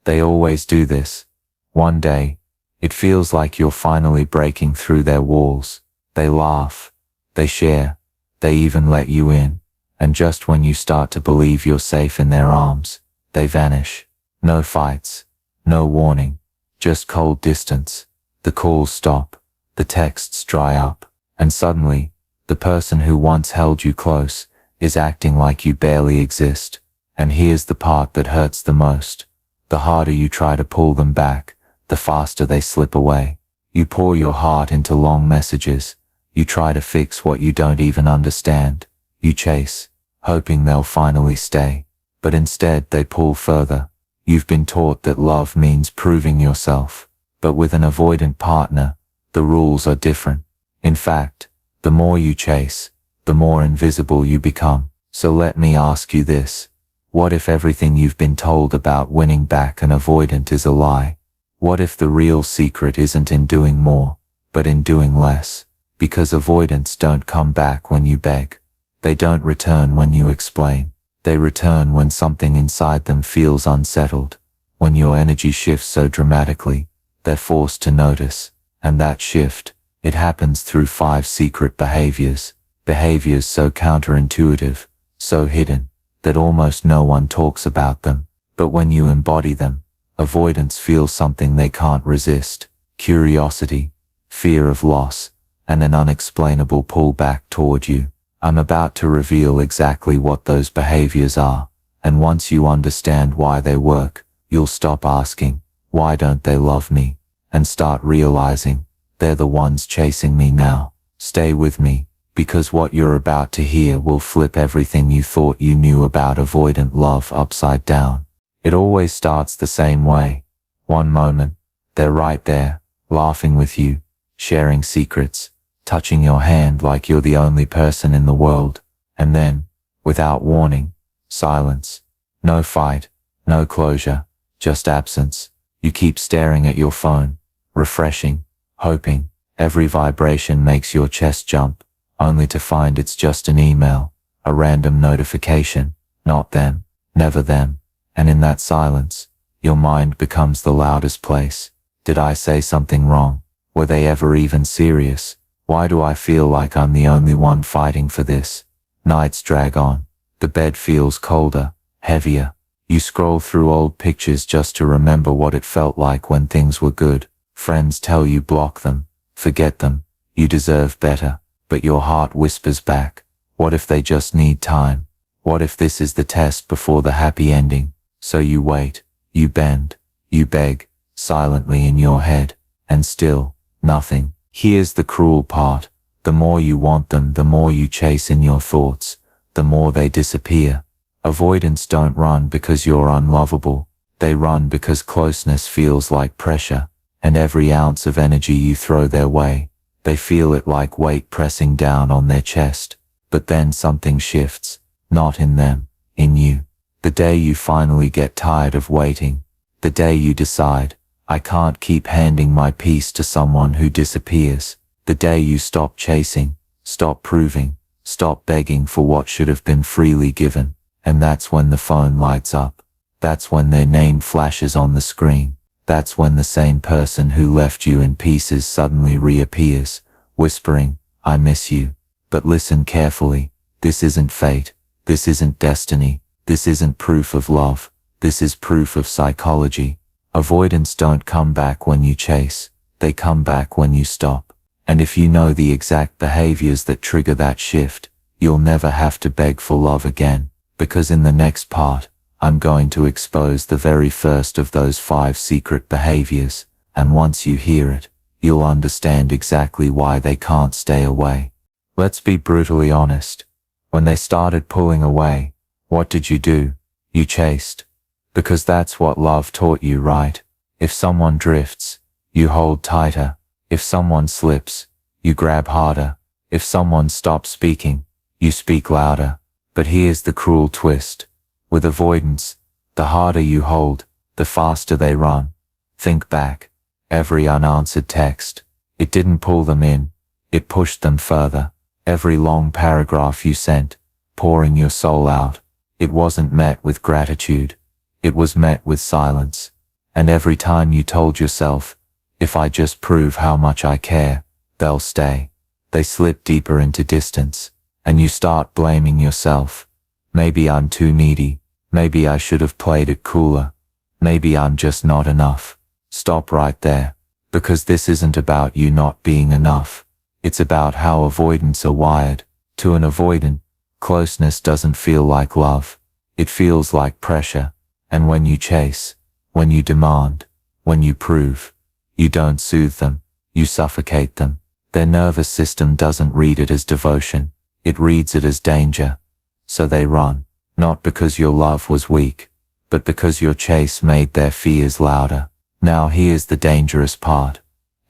They always do this. One day, it feels like you're finally breaking through their walls. They laugh, they share, they even let you in. And just when you start to believe you're safe in their arms, they vanish. No fights, no warning, just cold distance. The calls stop, the texts dry up, and suddenly, the person who once held you close is acting like you barely exist. And here's the part that hurts the most. The harder you try to pull them back, the faster they slip away. You pour your heart into long messages. You try to fix what you don't even understand. You chase, hoping they'll finally stay. But instead they pull further. You've been taught that love means proving yourself. But with an avoidant partner, the rules are different. In fact, the more you chase, the more invisible you become. So let me ask you this. What if everything you've been told about winning back an avoidant is a lie? What if the real secret isn't in doing more, but in doing less? Because avoidants don't come back when you beg. They don't return when you explain. They return when something inside them feels unsettled. When your energy shifts so dramatically, they're forced to notice. And that shift, it happens through 5 secret behaviors. Behaviors so counterintuitive, so hidden, that almost no one talks about them. But when you embody them, avoidants feel something they can't resist. Curiosity, fear of loss, and an unexplainable pull back toward you. I'm about to reveal exactly what those behaviors are. And once you understand why they work, you'll stop asking, why don't they love me? And start realizing, they're the ones chasing me now. Stay with me, because what you're about to hear will flip everything you thought you knew about avoidant love upside down. It always starts the same way. One moment, they're right there, laughing with you, sharing secrets, touching your hand like you're the only person in the world. And then, without warning, silence. No fight, no closure, just absence. You keep staring at your phone, refreshing, hoping. Every vibration makes your chest jump, only to find it's just an email, a random notification. Not them, never them. And in that silence, your mind becomes the loudest place. Did I say something wrong? Were they ever even serious? Why do I feel like I'm the only one fighting for this? Nights drag on. The bed feels colder, heavier. You scroll through old pictures just to remember what it felt like when things were good. Friends tell you block them, forget them, you deserve better. But your heart whispers back, what if they just need time? What if this is the test before the happy ending? So you wait, you bend, you beg, silently in your head, and still, nothing. Here's the cruel part. The more you want them, the more you chase in your thoughts, the more they disappear. Avoidants don't run because you're unlovable. They run because closeness feels like pressure, and every ounce of energy you throw their way, they feel it like weight pressing down on their chest. But then something shifts, not in them, in you. The day you finally get tired of waiting, the day you decide, I can't keep handing my peace to someone who disappears. The day you stop chasing, stop proving, stop begging for what should have been freely given. And that's when the phone lights up. That's when their name flashes on the screen. That's when the same person who left you in pieces suddenly reappears, whispering, I miss you. But listen carefully. This isn't fate. This isn't destiny. This isn't proof of love. This is proof of psychology. Avoidants don't come back when you chase. They come back when you stop. And if you know the exact behaviors that trigger that shift, you'll never have to beg for love again. Because in the next part, I'm going to expose the very first of those 5 secret behaviors, and once you hear it, you'll understand exactly why they can't stay away. Let's be brutally honest. When they started pulling away, what did you do? You chased. Because that's what love taught you, right? If someone drifts, you hold tighter. If someone slips, you grab harder. If someone stops speaking, you speak louder. But here's the cruel twist. With avoidance, the harder you hold, the faster they run. Think back. Every unanswered text. It didn't pull them in. It pushed them further. Every long paragraph you sent, pouring your soul out. It wasn't met with gratitude. It was met with silence. And every time you told yourself, if I just prove how much I care, they'll stay, they slip deeper into distance, and you start blaming yourself. Maybe I'm too needy, maybe I should have played it cooler, maybe I'm just not enough. Stop right there, because this isn't about you not being enough. It's about how avoidants are wired. To an avoidant, closeness doesn't feel like love. It feels like pressure. And when you chase, when you demand, when you prove, you don't soothe them, you suffocate them. Their nervous system doesn't read it as devotion, it reads it as danger. So they run, not because your love was weak, but because your chase made their fears louder. Now here's the dangerous part.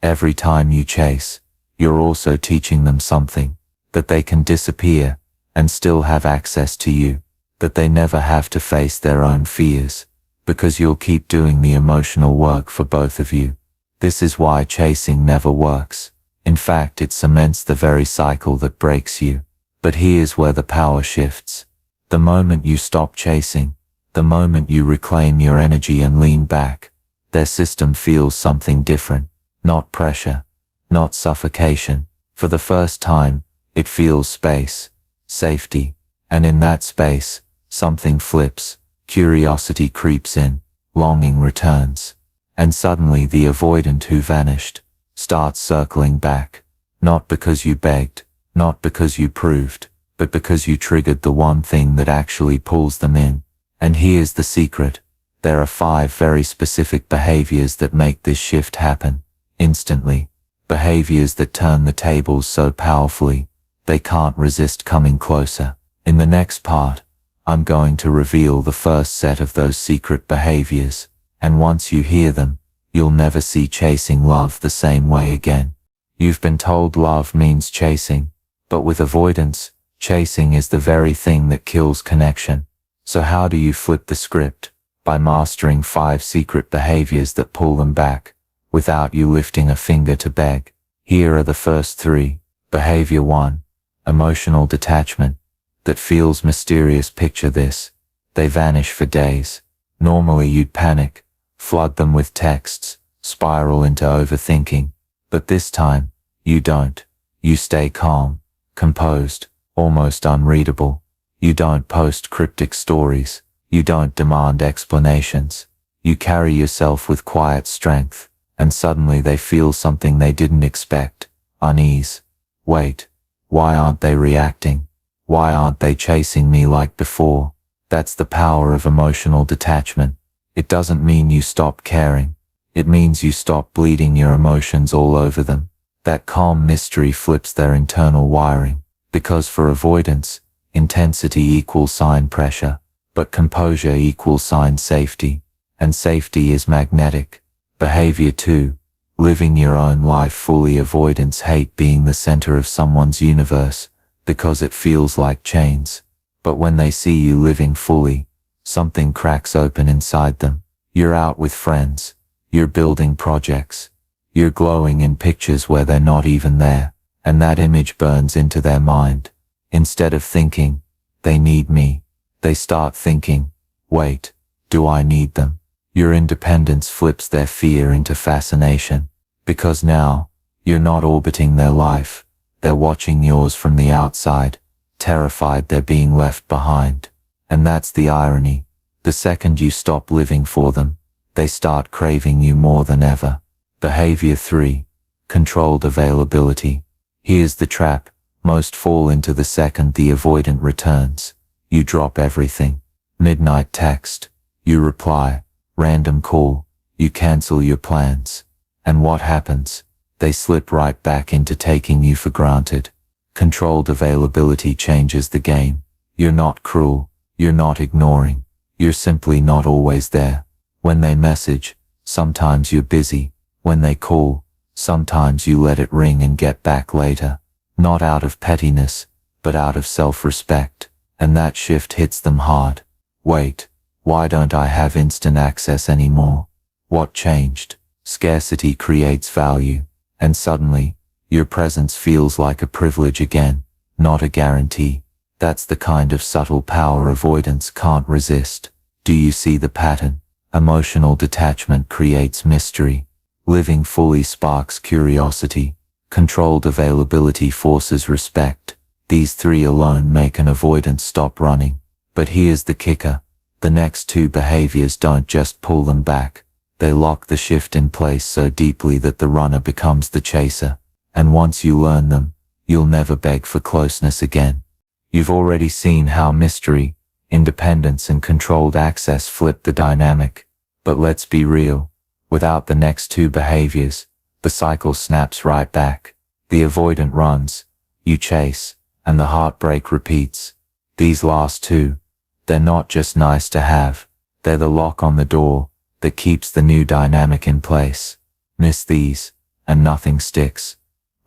Every time you chase, you're also teaching them something, that they can disappear and still have access to you, that they never have to face their own fears, because you'll keep doing the emotional work for both of you. This is why chasing never works. In fact, it cements the very cycle that breaks you. But here's where the power shifts. The moment you stop chasing, the moment you reclaim your energy and lean back, their system feels something different. Not pressure, not suffocation. For the first time, it feels space, safety, and in that space, something flips. Curiosity creeps in, longing returns, and suddenly the avoidant who vanished starts circling back, not because you begged, not because you proved, but because you triggered the one thing that actually pulls them in. And here's the secret. There are 5 very specific behaviors that make this shift happen, instantly. Behaviors that turn the tables so powerfully, they can't resist coming closer. In the next part, I'm going to reveal the first set of those secret behaviors, and once you hear them, you'll never see chasing love the same way again. You've been told love means chasing, but with avoidance, chasing is the very thing that kills connection. So how do you flip the script? By mastering 5 secret behaviors that pull them back, without you lifting a finger to beg. Here are the first 3. Behavior 1. Emotional detachment. That feels mysterious. Picture this. They vanish for days. Normally you'd panic, flood them with texts, spiral into overthinking. But this time, you don't. You stay calm, composed, almost unreadable. You don't post cryptic stories. You don't demand explanations. You carry yourself with quiet strength, and suddenly they feel something they didn't expect. Unease. Wait. Why aren't they reacting? Why aren't they chasing me like before? That's the power of emotional detachment. It doesn't mean you stop caring. It means you stop bleeding your emotions all over them. That calm mystery flips their internal wiring. Because for avoidance, intensity equals sign pressure, but composure equals sign safety, and safety is magnetic. Behavior 2. Living your own life fully. Avoidants hate being the center of someone's universe, because it feels like chains. But when they see you living fully, something cracks open inside them. You're out with friends. You're building projects. You're glowing in pictures where they're not even there, and that image burns into their mind. Instead of thinking, they need me, they start thinking, wait, do I need them? Your independence flips their fear into fascination, because now, you're not orbiting their life, they're watching yours from the outside, terrified they're being left behind. And that's the irony. The second you stop living for them, they start craving you more than ever. Behavior 3. Controlled availability. Here's the trap. Most fall into the second the avoidant returns. You drop everything. Midnight text. You reply. Random call. You cancel your plans. And what happens? They slip right back into taking you for granted. Controlled availability changes the game. You're not cruel. You're not ignoring. You're simply not always there. When they message, sometimes you're busy. When they call, sometimes you let it ring and get back later. Not out of pettiness, but out of self-respect. And that shift hits them hard. Wait, why don't I have instant access anymore? What changed? Scarcity creates value, and suddenly, your presence feels like a privilege again, not a guarantee. That's the kind of subtle power avoidance can't resist. Do you see the pattern? Emotional detachment creates mystery. Living fully sparks curiosity. Controlled availability forces respect. These three alone make an avoidant stop running. But here's the kicker. The next two behaviors don't just pull them back. They lock the shift in place so deeply that the runner becomes the chaser. And once you learn them, you'll never beg for closeness again. You've already seen how mystery, independence and controlled access flip the dynamic. But let's be real. Without the next two behaviors, the cycle snaps right back. The avoidant runs, you chase, and the heartbreak repeats. These last two, they're not just nice to have. They're the lock on the door that keeps the new dynamic in place. Miss these, and nothing sticks.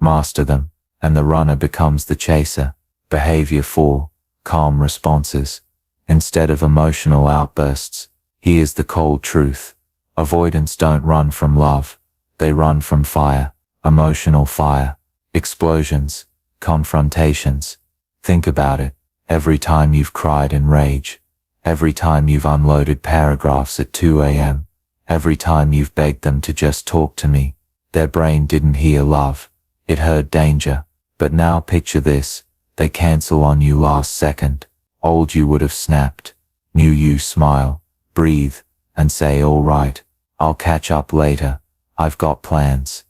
Master them, and the runner becomes the chaser. Behavior 4, calm responses. Instead of emotional outbursts, here's the cold truth. Avoidants don't run from love. They run from fire, emotional fire, explosions, confrontations. Think about it. Every time you've cried in rage, every time you've unloaded paragraphs at 2 a.m., every time you've begged them to just talk to me, their brain didn't hear love. It heard danger. But now picture this. They cancel on you last second. Old you would have snapped. New you smile, breathe, and say, all right, I'll catch up later. I've got plans.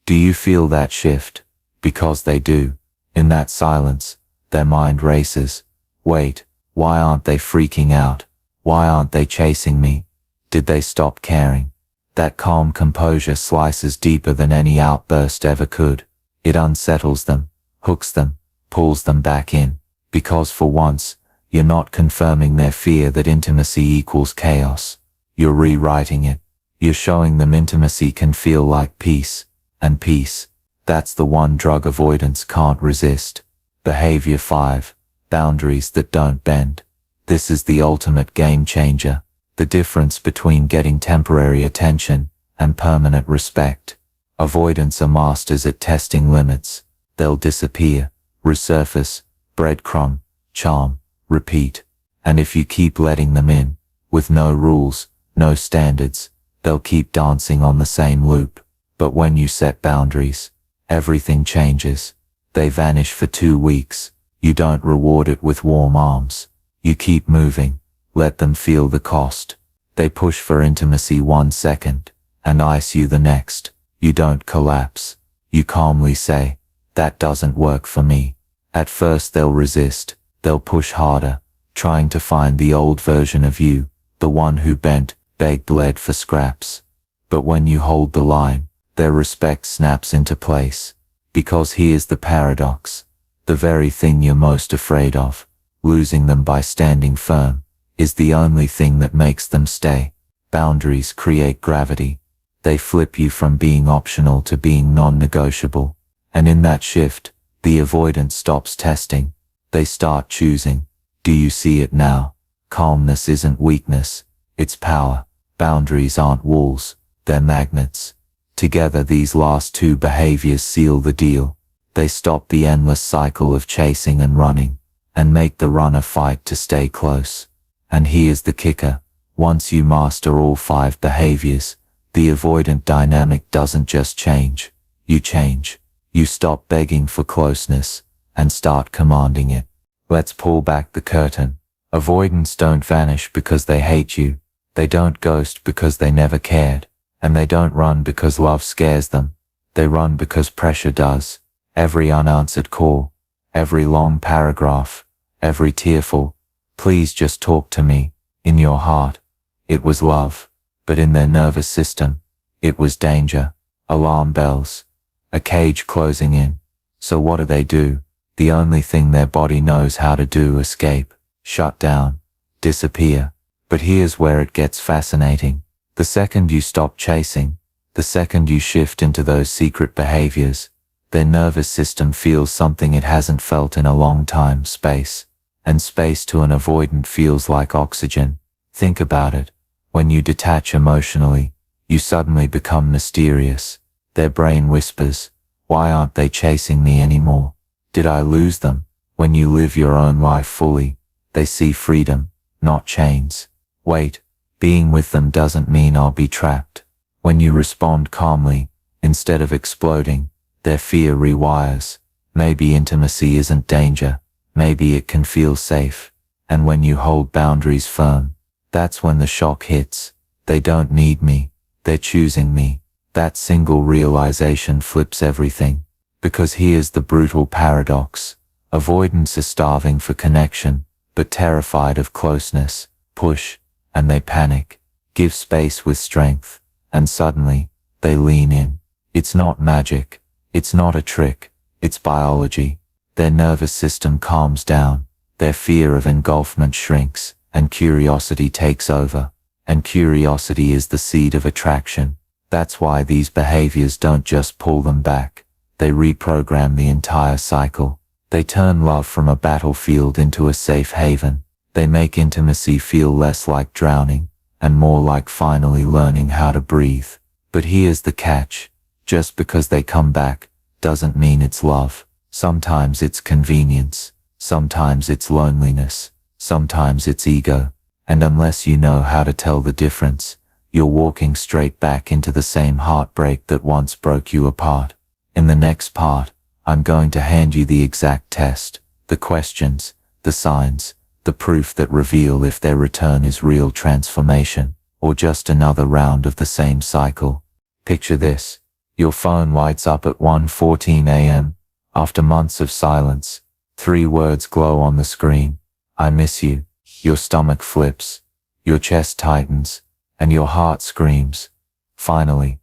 Do you feel that shift? Because they do. In that silence, their mind races. Wait, why aren't they freaking out? Why aren't they chasing me? Did they stop caring? That calm composure slices deeper than any outburst ever could. It unsettles them, hooks them, pulls them back in. Because for once, you're not confirming their fear that intimacy equals chaos. You're rewriting it. You're showing them intimacy can feel like peace. And peace, that's the one drug avoidance can't resist. Behavior 5, boundaries that don't bend. This is the ultimate game changer. The difference between getting temporary attention and permanent respect. Avoidants are masters at testing limits. They'll disappear, resurface, breadcrumb, charm, repeat. And if you keep letting them in, with no rules, no standards, they'll keep dancing on the same loop. But when you set boundaries, everything changes. They vanish for 2 weeks. You don't reward it with warm arms. You keep moving. Let them feel the cost. They push for intimacy 1 second, and ice you the next. You don't collapse. You calmly say, that doesn't work for me. At first they'll resist. They'll push harder, trying to find the old version of you, the one who bent, begged, bled for scraps. But when you hold the line, their respect snaps into place. Because here's the paradox. The very thing you're most afraid of, losing them by standing firm, is the only thing that makes them stay. Boundaries create gravity. They flip you from being optional to being non-negotiable. And in that shift, the avoidance stops testing. They start choosing. Do you see it now? Calmness isn't weakness, it's power. Boundaries aren't walls, they're magnets. Together these last two behaviors seal the deal. They stop the endless cycle of chasing and running, and make the runner fight to stay close. And here's the kicker. Once you master all 5 behaviors, the avoidant dynamic doesn't just change. You change. You stop begging for closeness, and start commanding it. Let's pull back the curtain. Avoidants don't vanish because they hate you. They don't ghost because they never cared. And they don't run because love scares them. They run because pressure does. Every unanswered call, every long paragraph, every tearful, please just talk to me, in your heart, it was love. But in their nervous system, it was danger, alarm bells, a cage closing in. So what do? The only thing their body knows how to do: escape, shut down, disappear. But here's where it gets fascinating. The second you stop chasing, the second you shift into those secret behaviors, their nervous system feels something it hasn't felt in a long time: space. And space to an avoidant feels like oxygen. Think about it. When you detach emotionally, you suddenly become mysterious. Their brain whispers, why aren't they chasing me anymore? Did I lose them? When you live your own life fully, they see freedom, not chains. Wait, Being with them doesn't mean I'll be trapped. When you respond calmly, instead of exploding, their fear rewires. Maybe intimacy isn't danger. Maybe it can feel safe. And when you hold boundaries firm, that's when the shock hits. They don't need me. They're choosing me. That single realization flips everything. Because here's the brutal paradox. Avoidants are starving for connection, but terrified of closeness. Push, and they panic. Give space with strength, and suddenly, they lean in. It's not magic. It's not a trick. It's biology. Their nervous system calms down. Their fear of engulfment shrinks, and curiosity takes over. And curiosity is the seed of attraction. That's why these behaviors don't just pull them back. They reprogram the entire cycle. They turn love from a battlefield into a safe haven. They make intimacy feel less like drowning, and more like finally learning how to breathe. But here's the catch. Just because they come back, doesn't mean it's love. Sometimes it's convenience. Sometimes it's loneliness. Sometimes it's ego. And unless you know how to tell the difference, you're walking straight back into the same heartbreak that once broke you apart. In the next part, I'm going to hand you the exact test, the questions, the signs, the proof that reveal if their return is real transformation, or just another round of the same cycle. Picture this. Your phone lights up at 1:14 a.m. After months of silence. 3 words glow on the screen. I miss you. Your stomach flips. Your chest tightens. And your heart screams. Finally,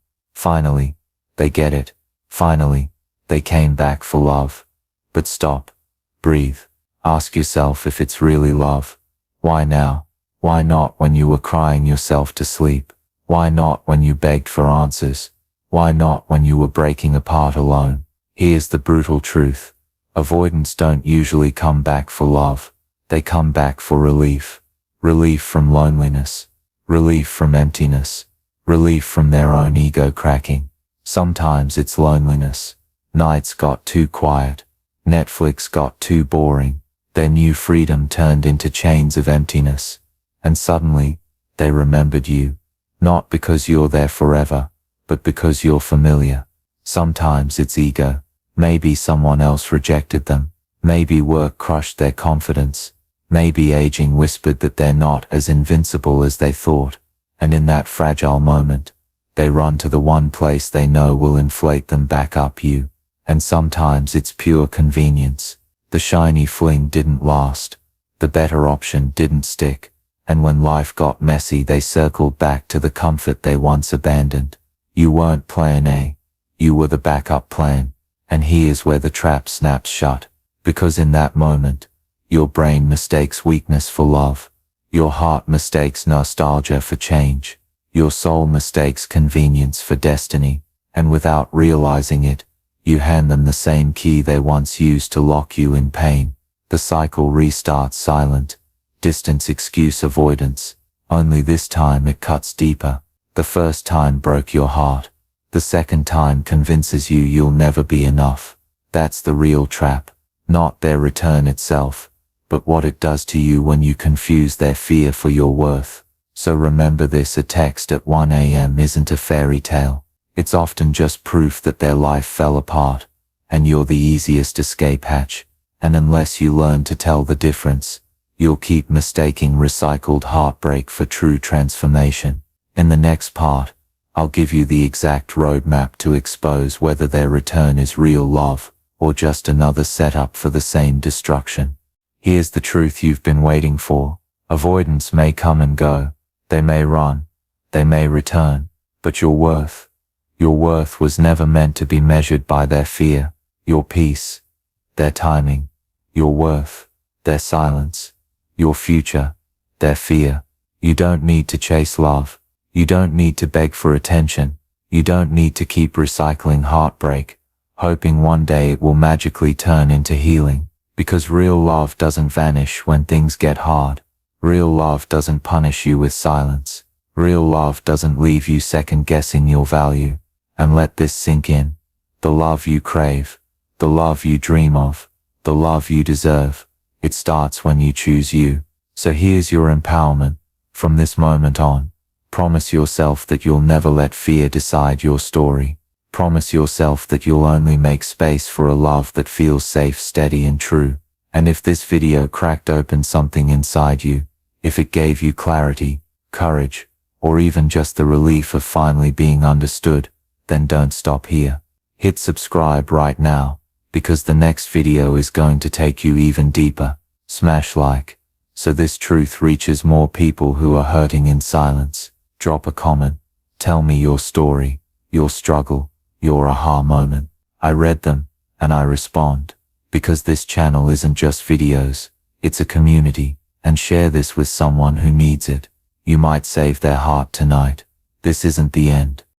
they get it. Finally, they came back for love. But stop. Breathe. Ask yourself if it's really love. Why now? Why not when you were crying yourself to sleep? Why not when you begged for answers? Why not when you were breaking apart alone? Here's the brutal truth. Avoidants don't usually come back for love. They come back for relief. Relief from loneliness. Relief from emptiness. Relief from their own ego cracking. Sometimes it's loneliness. Nights got too quiet. Netflix got too boring. Their new freedom turned into chains of emptiness. And suddenly, they remembered you. Not because you're there forever, but because you're familiar. Sometimes it's ego. Maybe someone else rejected them. Maybe work crushed their confidence. Maybe aging whispered that they're not as invincible as they thought. And in that fragile moment, they run to the one place they know will inflate them back up you. And sometimes it's pure convenience. The shiny fling didn't last. The better option didn't stick. And when life got messy, they circled back to the comfort they once abandoned. You weren't plan A. You were the backup plan. And here's where the trap snaps shut. Because in that moment, your brain mistakes weakness for love. Your heart mistakes nostalgia for change. Your soul mistakes convenience for destiny. And without realizing it, you hand them the same key they once used to lock you in pain. The cycle restarts silent. Distance excuse avoidance. Only this time it cuts deeper. The first time broke your heart. The second time convinces you you'll never be enough. That's the real trap. Not their return itself, but what it does to you when you confuse their fear for your worth. So remember this, a text at 1 a.m. isn't a fairy tale. It's often just proof that their life fell apart, and you're the easiest escape hatch. And unless you learn to tell the difference, you'll keep mistaking recycled heartbreak for true transformation. In the next part, I'll give you the exact roadmap to expose whether their return is real love, or just another setup for the same destruction. Here's the truth you've been waiting for. Avoidants may come and go. They may run. They may return. But your worth was never meant to be measured by their fear. Your peace, their timing. Your worth, their silence. Your future, their fear. You don't need to chase love. You don't need to beg for attention. You don't need to keep recycling heartbreak, hoping one day it will magically turn into healing. Because real love doesn't vanish when things get hard. Real love doesn't punish you with silence. Real love doesn't leave you second-guessing your value. And let this sink in. The love you crave, the love you dream of, the love you deserve, it starts when you choose you. So here's your empowerment. From this moment on, Promise yourself that you'll never let fear decide your story. Promise yourself that you'll only make space for a love that feels safe, steady, and true. And if this video cracked open something inside you, if it gave you clarity, courage, or even just the relief of finally being understood, then don't stop here. Hit subscribe right now, because the next video is going to take you even deeper. Smash like, so this truth reaches more people who are hurting in silence. Drop a comment. Tell me your story, your struggle, your aha moment. I read them, and I respond. Because this channel isn't just videos, it's a community, and share this with someone who needs it. You might save their heart tonight. This isn't the end.